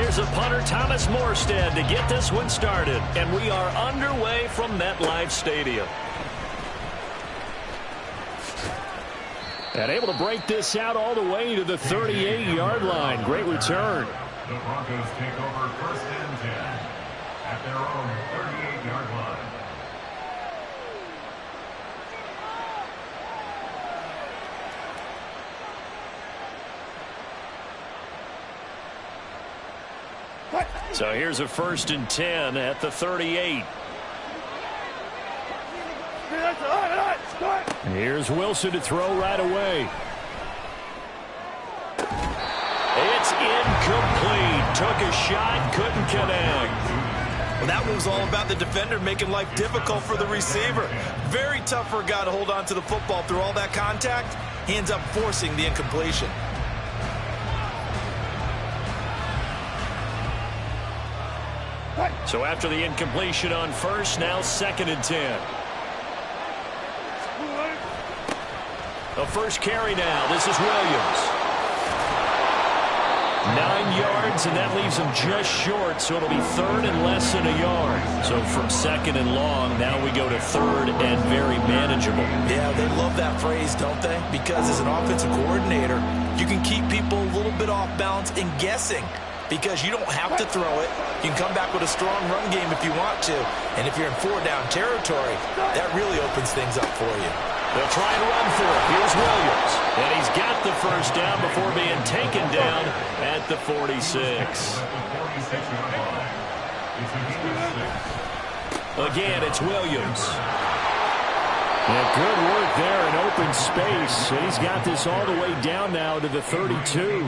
Here's a punter, Thomas Morstead, to get this one started. And we are underway from MetLife Stadium. And able to break this out all the way to the 38-yard line. Great return. The Broncos take over 1st and 10 at their own 38-yard line. So here's a 1st and 10 at the 38. Here's Wilson to throw right away. It's incomplete. Took a shot, couldn't connect. Well, that one was all about the defender making life difficult for the receiver. Very tough for a guy to hold on to the football through all that contact. He ends up forcing the incompletion. So after the incompletion on 1st, now 2nd and 10. The first carry now. This is Williams. 9 yards, and that leaves him just short, so it'll be 3rd and less than a yard. So from 2nd and long, now we go to 3rd and very manageable. Yeah, they love that phrase, don't they? Because as an offensive coordinator, you can keep people a little bit off balance and guessing. Because you don't have to throw it. You can come back with a strong run game if you want to. And if you're in 4-down territory, that really opens things up for you. They'll try and run for it. Here's Williams. And he's got the 1st down before being taken down at the 46. Again, it's Williams. Yeah, good work there in open space. And he's got this all the way down now to the 32.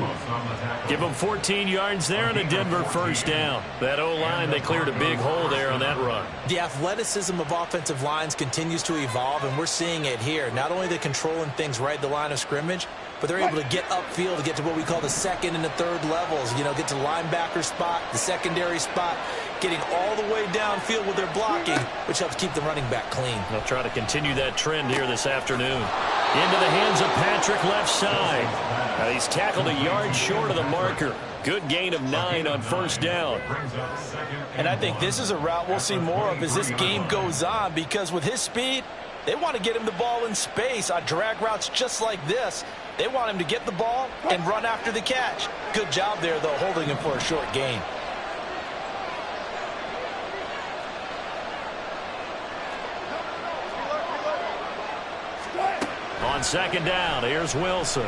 Give him 14 yards there and a Denver 1st down. That O-line, they cleared a big hole there on that run. The athleticism of offensive lines continues to evolve, and we're seeing it here. Not only are they controlling things right at the line of scrimmage, but they're able to get upfield to get to what we call the 2nd and the 3rd levels. You know, get to the linebacker spot, the secondary spot, getting all the way downfield with their blocking, which helps keep the running back clean. They'll try to continue that trend here this afternoon. Into the hands of Patrick left side. He's tackled a yard short of the marker. Good gain of 9 on 1st down. And I think this is a route we'll see more of as this game goes on, because with his speed, they want to get him the ball in space on drag routes just like this. They want him to get the ball and run after the catch. Good job there, though, holding him for a short gain. On 2nd down, here's Wilson.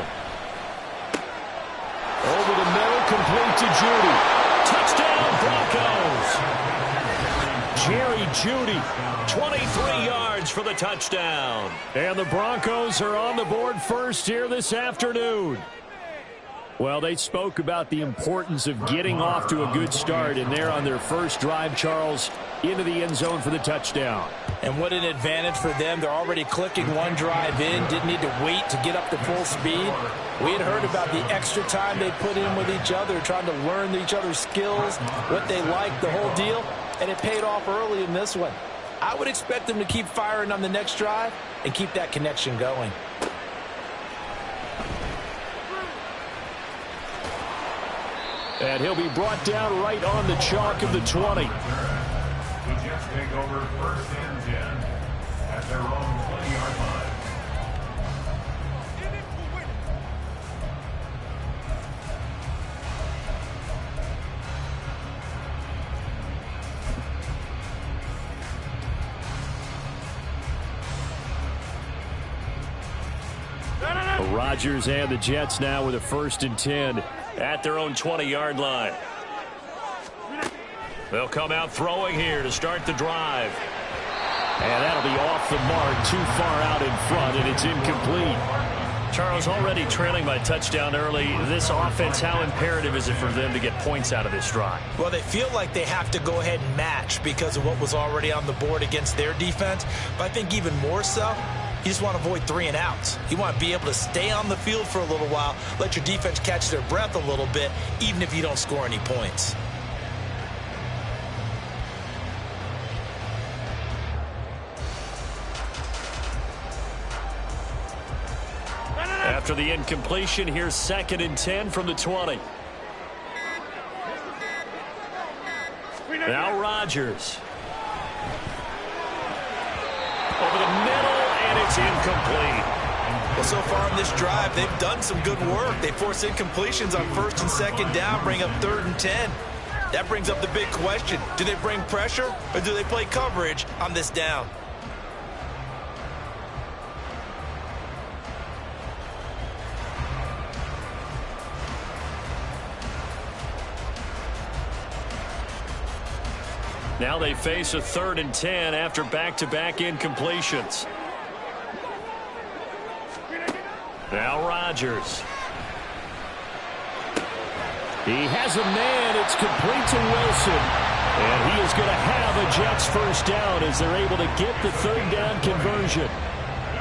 Over the middle, complete to Judy. Touchdown, Broncos. Jerry Judy, 23 yards for the touchdown. And the Broncos are on the board first here this afternoon. Well, they spoke about the importance of getting off to a good start, and they're on their first drive, Charles, into the end zone for the touchdown. And what an advantage for them. They're already clicking one drive in, didn't need to wait to get up to full speed. We had heard about the extra time they put in with each other, trying to learn each other's skills, what they like, the whole deal, and it paid off early in this one. I would expect them to keep firing on the next drive and keep that connection going. And he'll be brought down right on the chalk of the 20. The Jets take over 1st and 10 at their own 20-yard line. Rodgers and the Jets now with a 1st and 10 at their own 20-yard line. They'll come out throwing here to start the drive. And that'll be off the mark, too far out in front, and it's incomplete. Charles, already trailing by touchdown early. This offense, how imperative is it for them to get points out of this drive? Well, they feel like they have to go ahead and match because of what was already on the board against their defense. But I think even more so, you just want to avoid 3 and outs. You want to be able to stay on the field for a little while, let your defense catch their breath a little bit, even if you don't score any points. After the incompletion, here's 2nd and 10 from the 20. Now Rodgers. Over the middle, and it's incomplete. Well, so far in this drive, they've done some good work. They force incompletions on 1st and 2nd down, bring up 3rd and 10. That brings up the big question. Do they bring pressure, or do they play coverage on this down? Now they face a 3rd and 10 after back-to-back incompletions. Now Rodgers. He has a man. It's complete to Wilson. And he is going to have a Jets first down as they're able to get the 3rd down conversion.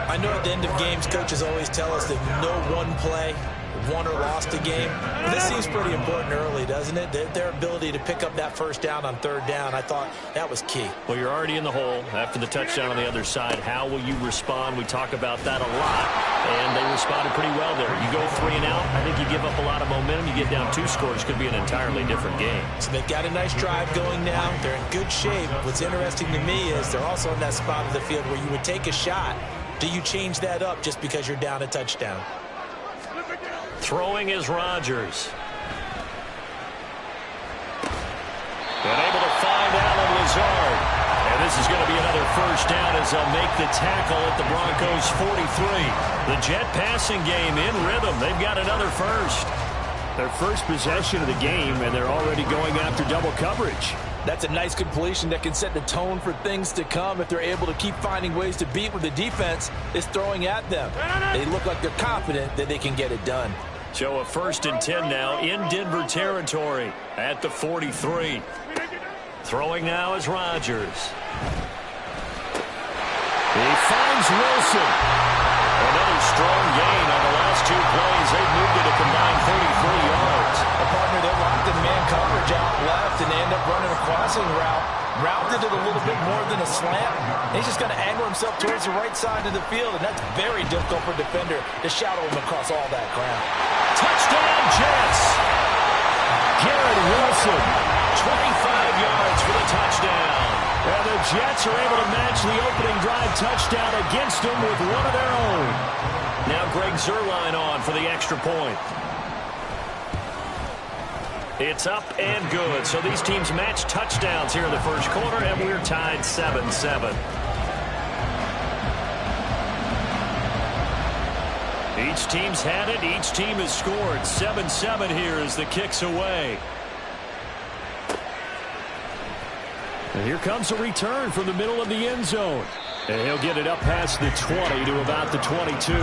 I know at the end of games, coaches always tell us that no one play won or lost a game. But this seems pretty important early, doesn't it? Their ability to pick up that first down on 3rd down, I thought that was key. Well, you're already in the hole after the touchdown on the other side. How will you respond? We talk about that a lot, and they responded pretty well there. You go 3 and out, I think you give up a lot of momentum. You get down 2 scores, could be an entirely different game. So they've got a nice drive going now. They're in good shape. What's interesting to me is they're also in that spot of the field where you would take a shot. Do you change that up just because you're down a touchdown? Throwing is Rodgers. And able to find Allen Lazard. And this is going to be another first down as they'll make the tackle at the Broncos 43. The Jet passing game in rhythm. They've got another first. Their first possession of the game, and they're already going after double coverage. That's a nice completion that can set the tone for things to come if they're able to keep finding ways to beat what the defense is throwing at them. They look like they're confident that they can get it done. So a 1st and 10 now in Denver territory at the 43. Throwing now is Rodgers. He finds Wilson. Another strong gain on the last 2 plays. They've moved it a combined 33 yards. A partner, they're locked in man coverage out left, and they end up running a crossing route. Routed it a little bit more than a slant. He's just going to angle himself towards the right side of the field, and that's very difficult for a defender to shadow him across all that ground. Touchdown, Jets! Garrett Wilson, 25 yards for the touchdown. And the Jets are able to match the opening drive touchdown against them with one of their own. Now Greg Zuerlein on for the extra point. It's up and good. So these teams match touchdowns here in the first quarter, and we're tied 7-7. Each team's had it. Each team has scored. 7-7 here as the kick's away. And here comes a return from the middle of the end zone. And he'll get it up past the 20 to about the 22.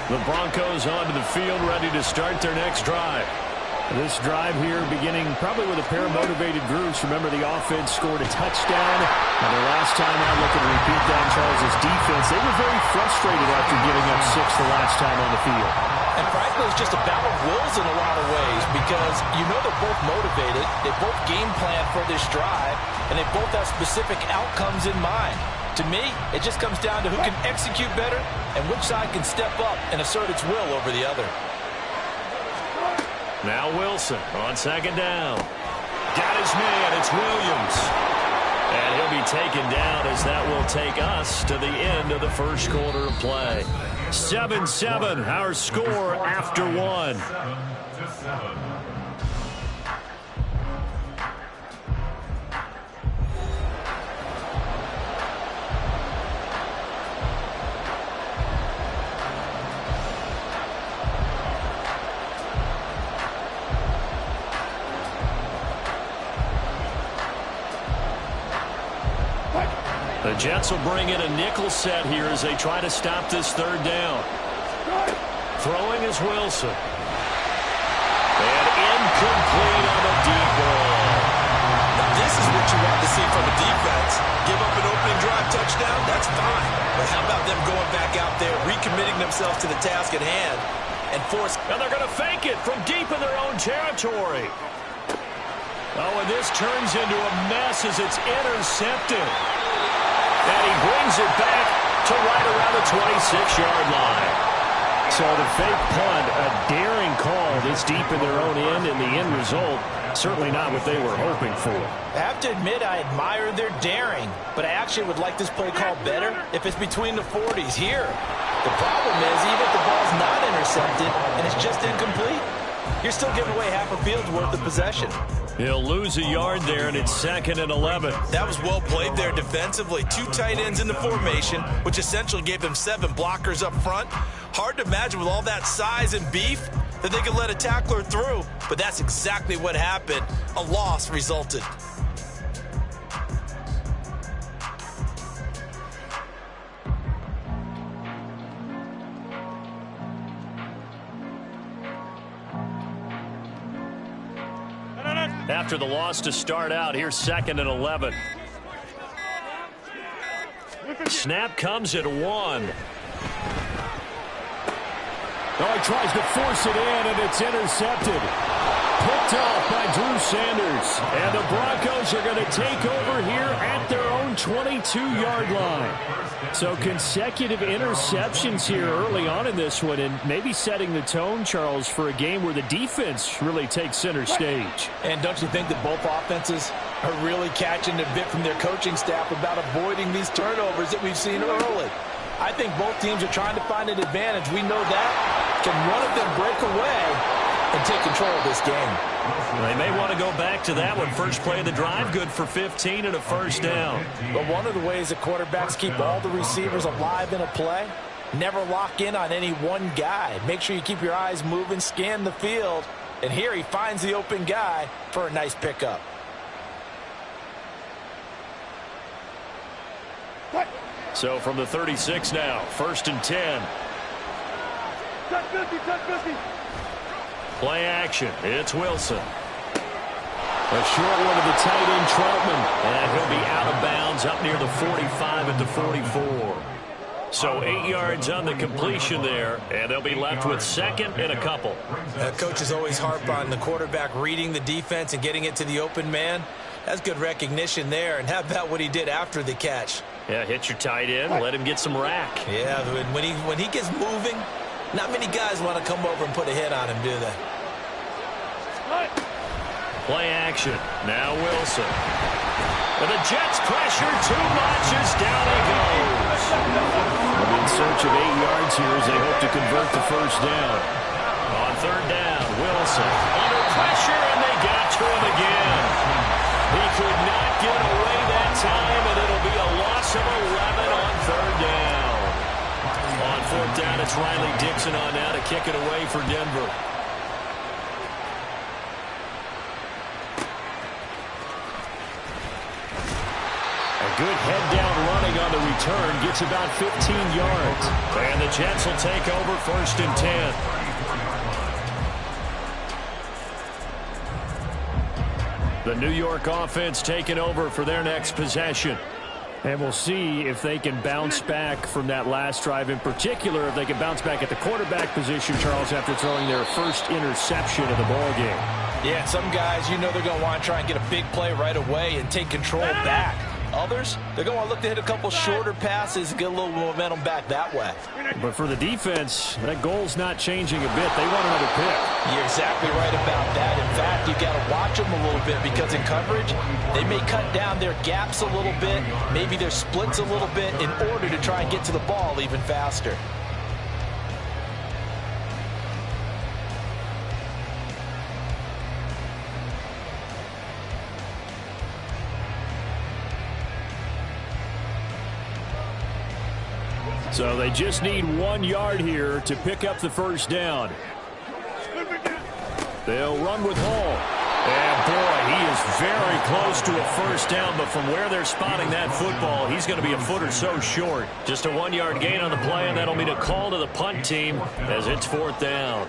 The Broncos onto the field, ready to start their next drive. This drive here beginning probably with a pair of motivated groups. Remember, the offense scored a touchdown. And the last time out, looking to repeat that, Charles' defense, they were very frustrated after giving up 6 the last time on the field. And frankly, it's just a battle of wills in a lot of ways because you know they're both motivated. They both game plan for this drive, and they both have specific outcomes in mind. To me, it just comes down to who can execute better and which side can step up and assert its will over the other. Now Wilson on 2nd down. Got his man. It's Williams. And he'll be taken down as that will take us to the end of the first quarter of play. 7-7, our score after 1. 7-7. The Jets will bring in a nickel set here as they try to stop this 3rd down. Throwing is Wilson. And incomplete on the deep ball. Now this is what you want to see from a defense. Give up an opening drive touchdown, that's fine. But how about them going back out there, recommitting themselves to the task at hand, and force... And they're going to fake it from deep in their own territory. Oh, and this turns into a mess as it's intercepted. And he brings it back to right around the 26-yard line. So the fake punt, a daring call this deep in their own end, and the end result, certainly not what they were hoping for. I have to admit I admire their daring, but I actually would like this play called better if it's between the 40s here. The problem is, even if the ball's not intercepted and it's just incomplete, you're still giving away half a field's worth of possession. He'll lose a yard there, and it's 2nd and 11. That was well played there defensively. 2 tight ends in the formation, which essentially gave them 7 blockers up front. Hard to imagine with all that size and beef that they could let a tackler through, but that's exactly what happened. A loss resulted. After the loss to start out, here's 2nd and 11. Snap comes at 1. Oh, he tries to force it in, and it's intercepted. Picked off by Drew Sanders. And the Broncos are going to take over here at their own 22-yard line. So consecutive interceptions here early on in this one, and maybe setting the tone, Charles, for a game where the defense really takes center stage. And don't you think that both offenses are really catching a bit from their coaching staff about avoiding these turnovers that we've seen early? I think both teams are trying to find an advantage. We know that. Can one of them break away and take control of this game? They may want to go back to that one. First play of the drive, good for 15 and a first down. But one of the ways that quarterbacks keep all the receivers alive in a play, never lock in on any one guy. Make sure you keep your eyes moving, scan the field. And here he finds the open guy for a nice pickup. So from the 36 now, 1st and 10. Play action. It's Wilson. A short one to the tight end, Troutman. And he'll be out of bounds up near the 45 at the 44. So 8 yards on the completion there, and they'll be left with 2nd and a couple. Coaches always harp on the quarterback reading the defense and getting it to the open man. That's good recognition there. And how about what he did after the catch? Yeah, hit your tight end, let him get some rack. Yeah, when he gets moving, not many guys want to come over and put a hit on him, do they? Play action. Now Wilson. And the Jets pressure too much as down he goes. They'll be in search of 8 yards here as they hope to convert the first down. On 3rd down, Wilson under pressure, and they got to him again. He could not get away that time, and it'll be a loss of 11 on 3rd down. On 4th down, it's Riley Dixon on now to kick it away for Denver. A good head-down running on the return gets about 15 yards. And the Jets will take over 1st and 10. The New York offense taking over for their next possession. And we'll see if they can bounce back from that last drive, in particular if they can bounce back at the quarterback position, Charles, after throwing their first interception of the ballgame. Yeah, some guys, you know they're going to want to try and get a big play right away and take control back. Others, they're going to look to hit a couple shorter passes and get a little momentum back that way. But for the defense, that goal's not changing a bit. They want another pick. You're exactly right about that. In fact, you've got to watch them a little bit because in coverage, they may cut down their gaps a little bit, maybe their splits a little bit in order to try and get to the ball even faster. So they just need 1 yard here to pick up the first down. They'll run with Hall. And boy, he is very close to a first down, but from where they're spotting that football, he's going to be a foot or so short. Just a 1 yard gain on the play, and that'll mean a call to the punt team as it's 4th down.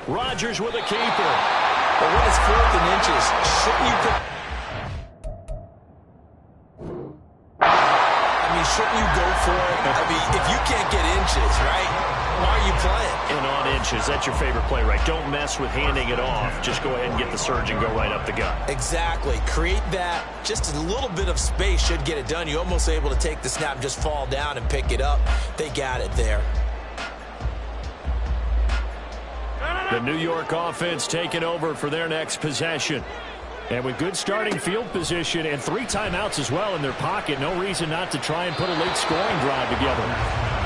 Rodgers with a keeper. But when it's 4th and inches, shouldn't you go? Shouldn't you go for it? I mean, if you can't get inches, right? why are you playing? And on inches, that's your favorite play, right? Don't mess with handing it off. Just go ahead and get the surge and go right up the gut. Exactly. Create that. Just a little bit of space should get it done. You're almost able to take the snap, just fall down and pick it up. They got it there. The New York offense taking over for their next possession. And with good starting field position and 3 timeouts as well in their pocket, no reason not to try and put a late scoring drive together.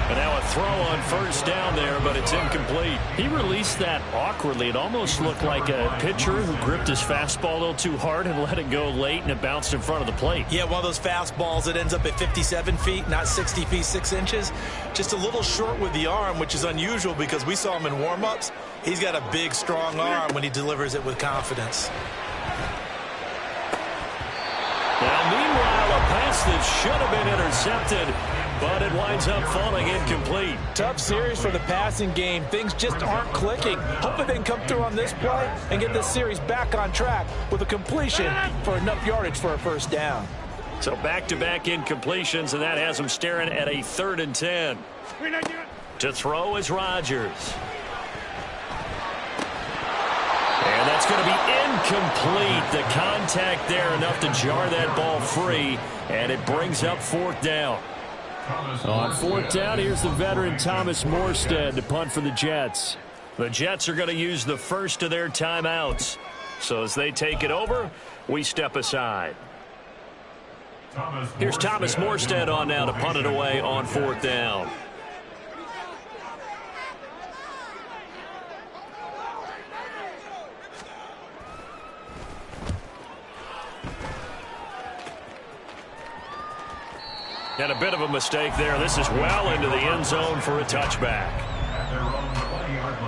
And now a throw on first down there, but it's incomplete. He released that awkwardly. It almost looked like a pitcher who gripped his fastball a little too hard and let it go late, and it bounced in front of the plate. Yeah, one of those fastballs that ends up at 57 feet, not 60 feet, 6 inches. Just a little short with the arm, which is unusual because we saw him in warm-ups. He's got a big, strong arm when he delivers it with confidence. Now, meanwhile, a pass that should have been intercepted, but it winds up falling incomplete. Tough series for the passing game. Things just aren't clicking. Hopefully they can come through on this play and get this series back on track with a completion for enough yardage for a first down. So back-to-back incompletions, and that has them staring at a 3rd and 10. To throw is Rodgers. And that's going to be incomplete. The contact there enough to jar that ball free, and it brings up 4th down. On 4th down, here's the veteran Thomas Morstead to punt for the Jets. The Jets are going to use the first of their timeouts. So as they take it over, we step aside. Here's Thomas Morstead on now to punt it away on 4th down. And a bit of a mistake there. This is well into the end zone for a touchback. At their own 20-yard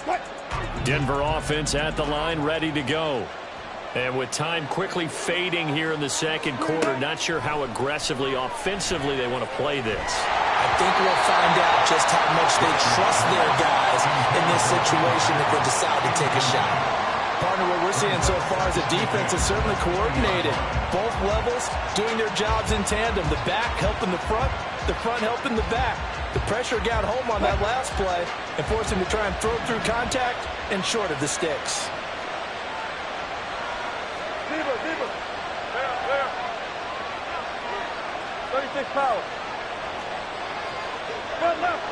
line. Denver offense at the line, ready to go. And with time quickly fading here in the second quarter, not sure how aggressively, offensively they want to play this. I think we'll find out just how much they trust their guys in this situation if they decide to take a shot. Partner, what we're seeing so far is the defense is certainly coordinated. Both levels doing their jobs in tandem. The back helping the front helping the back. The pressure got home on that last play and forced him to try and throw through contact and short of the sticks. Deeper. There. 36 power. One left.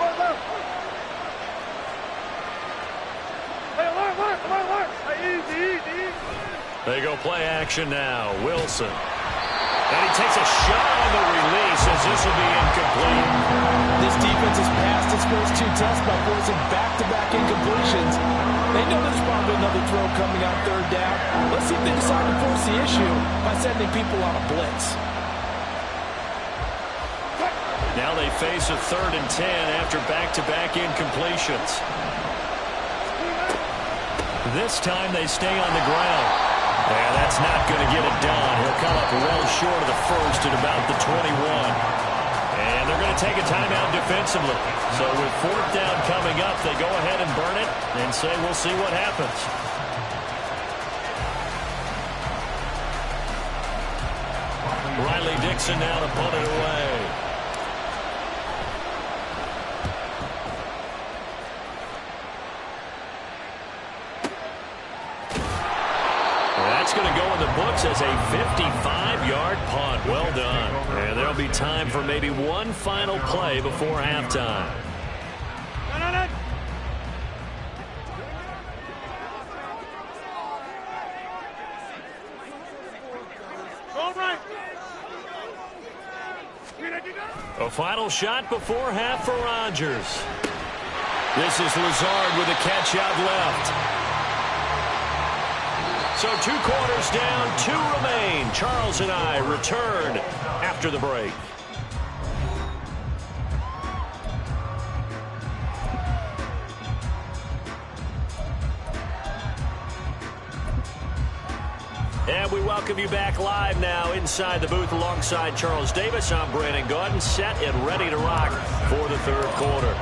Hey, alert. Hey, easy. They go play action now. Wilson. And he takes a shot on the release as this will be incomplete. This defense has passed its first 2 tests by forcing back-to-back incompletions. They know there's probably another throw coming on 3rd down. Let's see if they decide to force the issue by sending people on a blitz. Now they face a 3rd and 10 after back-to-back incompletions. This time they stay on the ground. And that's not going to get it done. He'll come up well short of the first at about the 21. And they're going to take a timeout defensively. So with 4th down coming up, they go ahead and burn it and say we'll see what happens. Riley Dixon now to punt it away. That's going to go in the books as a 55-yard punt. Well done. And there'll be time for maybe one final play before halftime. A final shot before half for Rodgers. This is Lazard with a catch out left. So 2 quarters down, 2 remain. Charles and I return after the break. And we welcome you back live now inside the booth alongside Charles Davis. I'm Brandon Gaudin, set and ready to rock for the 3rd quarter.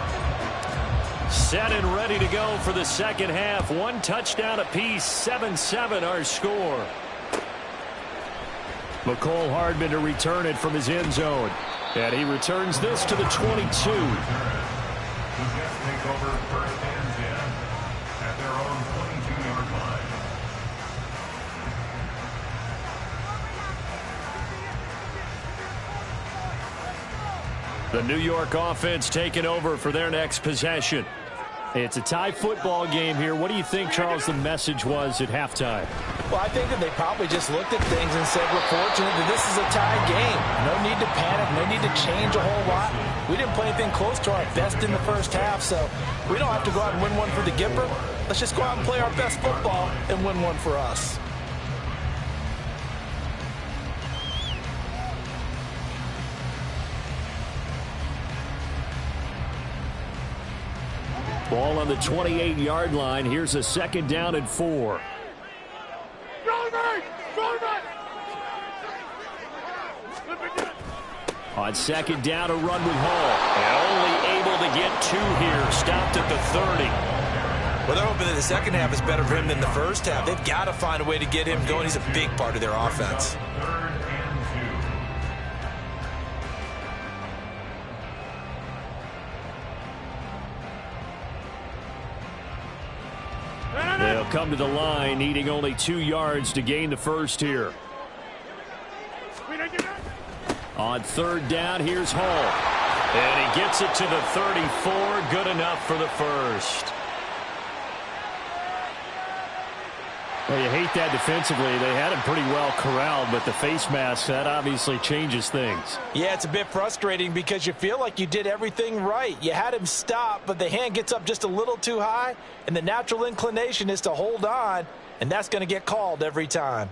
Set and ready to go for the second half. 1 touchdown apiece, 7-7 our score. McCole Hardman to return it from his end zone. And he returns this to the 22. He just take over first and 10 at their own 22-yard line. The New York offense taking over for their next possession. It's a tie football game here. What do you think, Charles, the message was at halftime? Well, I think that they probably just looked at things and said, we're fortunate that this is a tie game. No need to panic, no need to change a whole lot. We didn't play anything close to our best in the first half, so we don't have to go out and win one for the Gipper. Let's just go out and play our best football and win one for us. Ball on the 28-yard line. Here's a second down and 4. On second down, a run with Hall. And only able to get 2 here. Stopped at the 30. Well, they're hoping that the second half is better for him than the first half. They've got to find a way to get him going. He's a big part of their offense. They'll come to the line, needing only 2 yards to gain the first here. On third down, here's Hall. And he gets it to the 34. Good enough for the first. Well, you hate that defensively. They had him pretty well corralled, but the face mask, that obviously changes things. Yeah, it's a bit frustrating because you feel like you did everything right. You had him stop, but the hand gets up just a little too high, and the natural inclination is to hold on, and that's going to get called every time.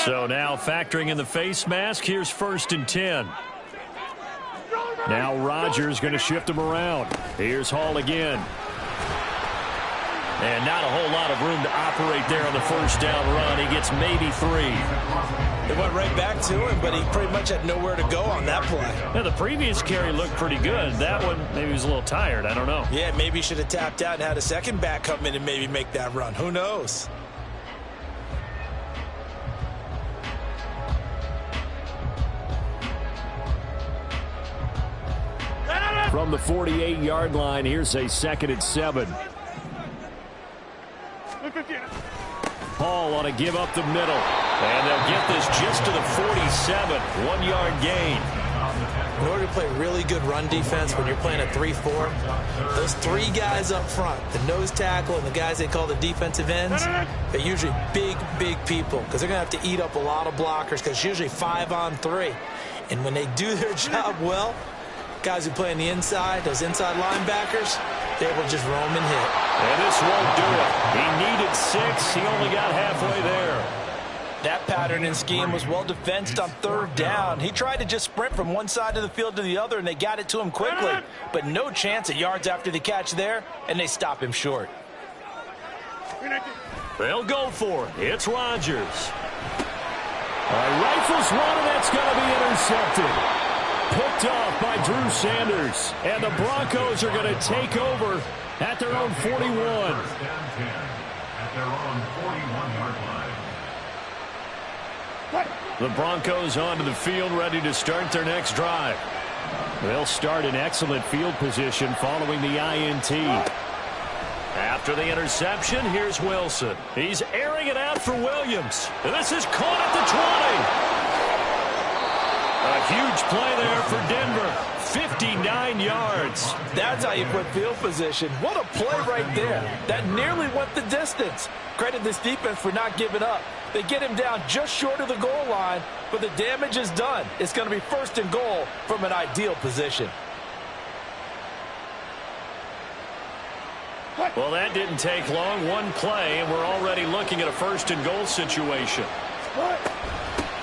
So now factoring in the face mask, here's 1st and 10. Now Rodgers going to shift him around. Here's Hall again. And not a whole lot of room to operate there on the first down run. He gets maybe 3. They went right back to him, but he pretty much had nowhere to go on that play. Yeah, the previous carry looked pretty good. That one, maybe he was a little tired. I don't know. Yeah, maybe he should have tapped out and had a second back come in and maybe make that run. Who knows? From the 48-yard line, here's a 2nd and 7. Hall on a give up the middle. And they'll get this just to the 47. 1-yard gain. In order to play really good run defense when you're playing a 3-4, those 3 guys up front, the nose tackle and the guys they call the defensive ends, they're usually big, big people because they're going to have to eat up a lot of blockers because it's usually 5 on 3. And when they do their job well, guys who play on the inside, those inside linebackers, they will just roam and hit. And this won't do it. He needed 6. He only got halfway there. That pattern and scheme was well defensed on third down. He tried to just sprint from one side of the field to the other, and they got it to him quickly. But no chance at yards after the catch there, and they stop him short. They'll go for it. It's Rodgers. Rifles one, and that's going to be intercepted. Picked off by Drew Sanders. And the Broncos are going to take over at their own 41. First and 10 at their own 41-yard line. The Broncos onto the field, ready to start their next drive. They'll start in excellent field position following the INT. After the interception, here's Wilson. He's airing it out for Williams. And this is caught at the 20. A huge play there for Denver. 59 yards. That's how you put field position. What a play right there. That nearly went the distance. Credit this defense for not giving up. They get him down just short of the goal line, but the damage is done. It's going to be 1st and goal from an ideal position. Well, that didn't take long. One play, and we're already looking at a 1st and goal situation.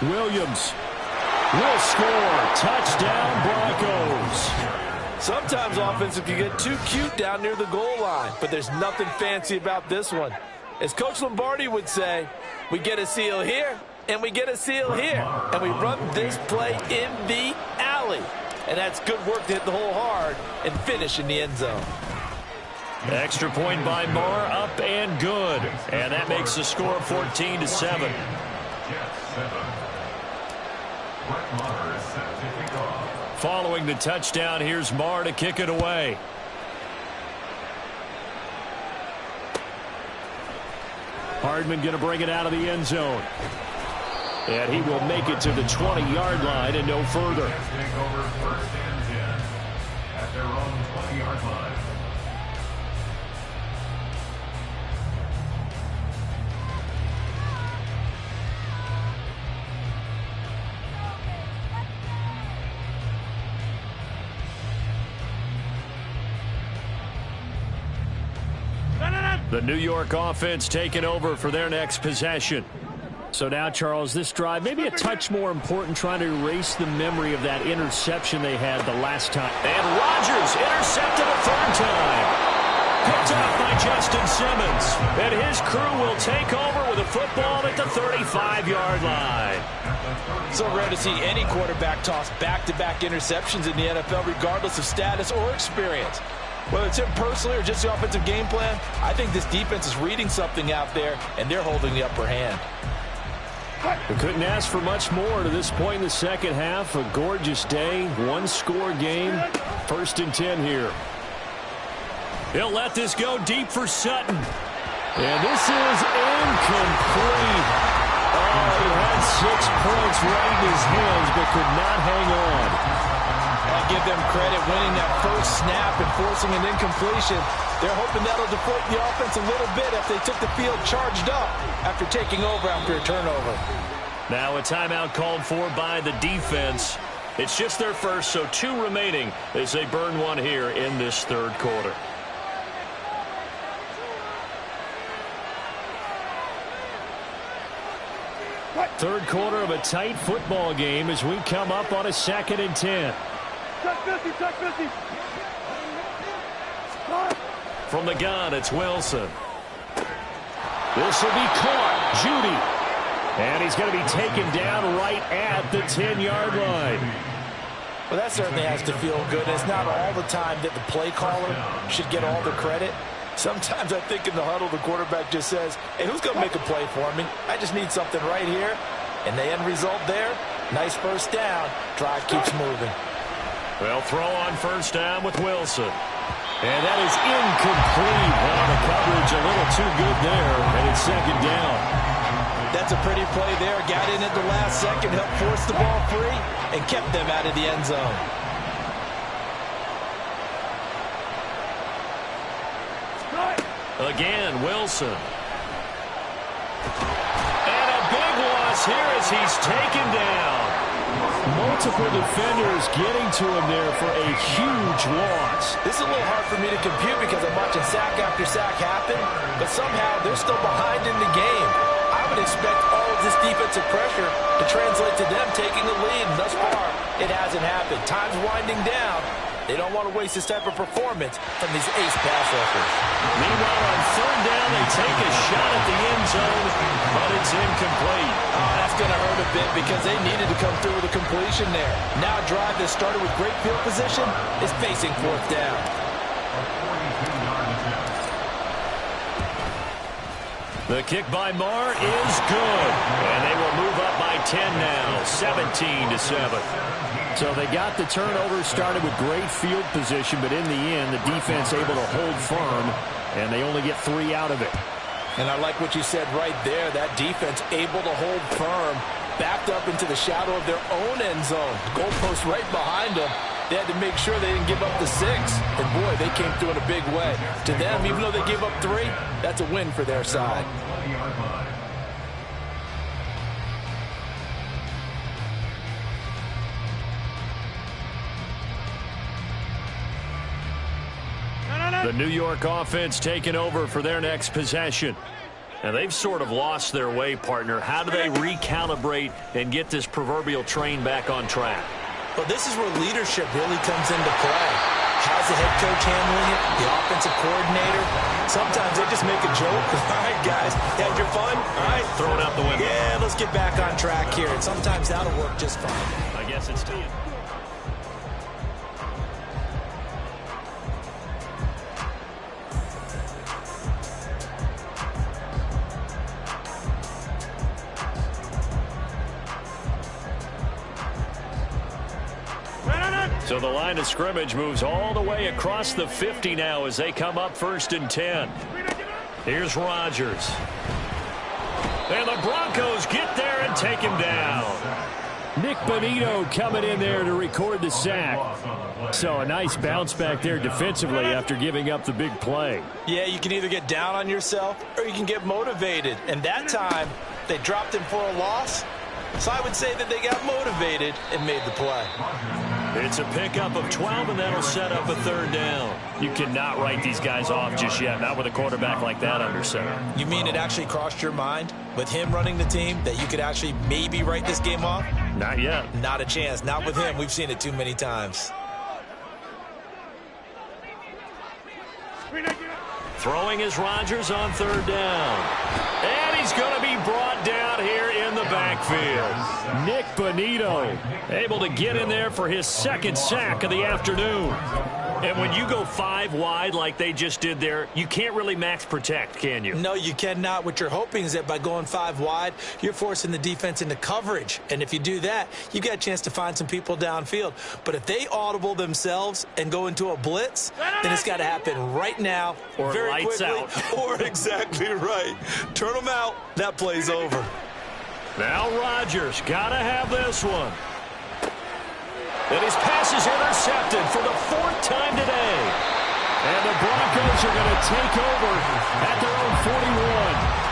Williams will score. Touchdown, Broncos. Sometimes offensive can get too cute down near the goal line, but there's nothing fancy about this one. As Coach Lombardi would say, we get a seal here, and we get a seal here, and we run this play in the alley. and that's good work to hit the hole hard and finish in the end zone. Extra point by Marr, up and good. And that makes the score 14-7. Following the touchdown, here's Marr to kick it away. Hardman going to bring it out of the end zone. And he will make it to the 20-yard line and no further. Take over first and 10 at their own 20-yard line. The New York offense taking over for their next possession. So now, Charles, this drive maybe a touch more important, trying to erase the memory of that interception they had the last time. And Rodgers intercepted a third time. Picked off by Justin Simmons. And his crew will take over with a football at the 35-yard line. So rare to see any quarterback toss back-to-back interceptions in the NFL, regardless of status or experience. Whether it's him personally or just the offensive game plan, I think this defense is reading something out there, and they're holding the upper hand. We couldn't ask for much more to this point in the second half. A gorgeous day, one-score game. 1st and 10 here. He'll let this go deep for Sutton. And this is incomplete. Oh, he had 6 points right in his hands, but could not hang on. I give them credit winning that first snap and forcing an incompletion. They're hoping that'll deflate the offense a little bit if they took the field charged up after taking over after a turnover. Now a timeout called for by the defense. It's just their first, so 2 remaining as they burn one here in this third quarter. Third quarter of a tight football game as we come up on a 2nd and 10. Check 50, check 50. From the gun, it's Wilson. This will be caught. Judy. And he's going to be taken down right at the 10-yard line. Well, that certainly has to feel good. It's not all the time that the play caller should get all the credit. Sometimes I think in the huddle, the quarterback just says, hey, who's going to make a play for me? I just need something right here. And the end result there, nice first down. Drive keeps moving. Well, throw on first down with Wilson. And that is incomplete. Well, the coverage a little too good there, and it's 2nd down. That's a pretty play there. Got in at the last second, helped force the ball free, and kept them out of the end zone. Again, Wilson. And a big loss here as he's taken down. Multiple defenders getting to him there for a huge loss. This is a little hard for me to compute because I'm watching sack after sack happen, but somehow they're still behind in the game. I would expect all of this defensive pressure to translate to them taking the lead, and thus far, it hasn't happened. Time's winding down. They don't want to waste this type of performance from these ace pass rushers. Meanwhile, on 3rd down, they take a shot at the end zone, but it's incomplete. Oh, that's going to hurt a bit because they needed to come through with a completion there. Now a drive that started with great field position is facing 4th down. The kick by Marr is good, and they will move up by 10 now, 17-7. So they got the turnover started with great field position, but in the end, the defense able to hold firm, and they only get 3 out of it. And I like what you said right there. That defense able to hold firm, backed up into the shadow of their own end zone. Goalpost right behind them. They had to make sure they didn't give up the 6. And, boy, they came through in a big way. To them, even though they gave up 3, that's a win for their side. The New York offense taking over for their next possession. And they've sort of lost their way, partner. How do they recalibrate and get this proverbial train back on track? Well, this is where leadership really comes into play. How's the head coach handling it? The offensive coordinator? Sometimes they just make a joke. All right, guys, you had your fun? All right, Throw it out the window. Yeah, let's get back on track here. And sometimes that'll work just fine. I guess it's to you. So the line of scrimmage moves all the way across the 50 now as they come up 1st and 10. Here's Rodgers. And the Broncos get there and take him down. Nick Bonito coming in there to record the sack. So a nice bounce back there defensively after giving up the big play. Yeah, you can either get down on yourself or you can get motivated. And that time, they dropped him for a loss. So I would say that they got motivated and made the play. It's a pickup of 12, and that'll set up a 3rd down. You cannot write these guys off just yet, not with a quarterback like that under center. You mean it actually crossed your mind with him running the team that you could actually maybe write this game off? Not yet. Not a chance. Not with him. We've seen it too many times. Throwing is Rodgers on 3rd down. And he's going to be brought down here in the backfield. Nick Bonito able to get in there for his 2nd sack of the afternoon. And when you go 5 wide like they just did there, you can't really max protect, can you? No, you cannot. What you're hoping is that by going 5 wide, you're forcing the defense into coverage. And if you do that, you got a chance to find some people downfield. But if they audible themselves and go into a blitz, then it's got to happen right now, or very lights quickly, out. or exactly right. Turn them out. That play's over. Now Rodgers got to have this one. And his pass is intercepted for the 4th time today. And the Broncos are going to take over at their own 41.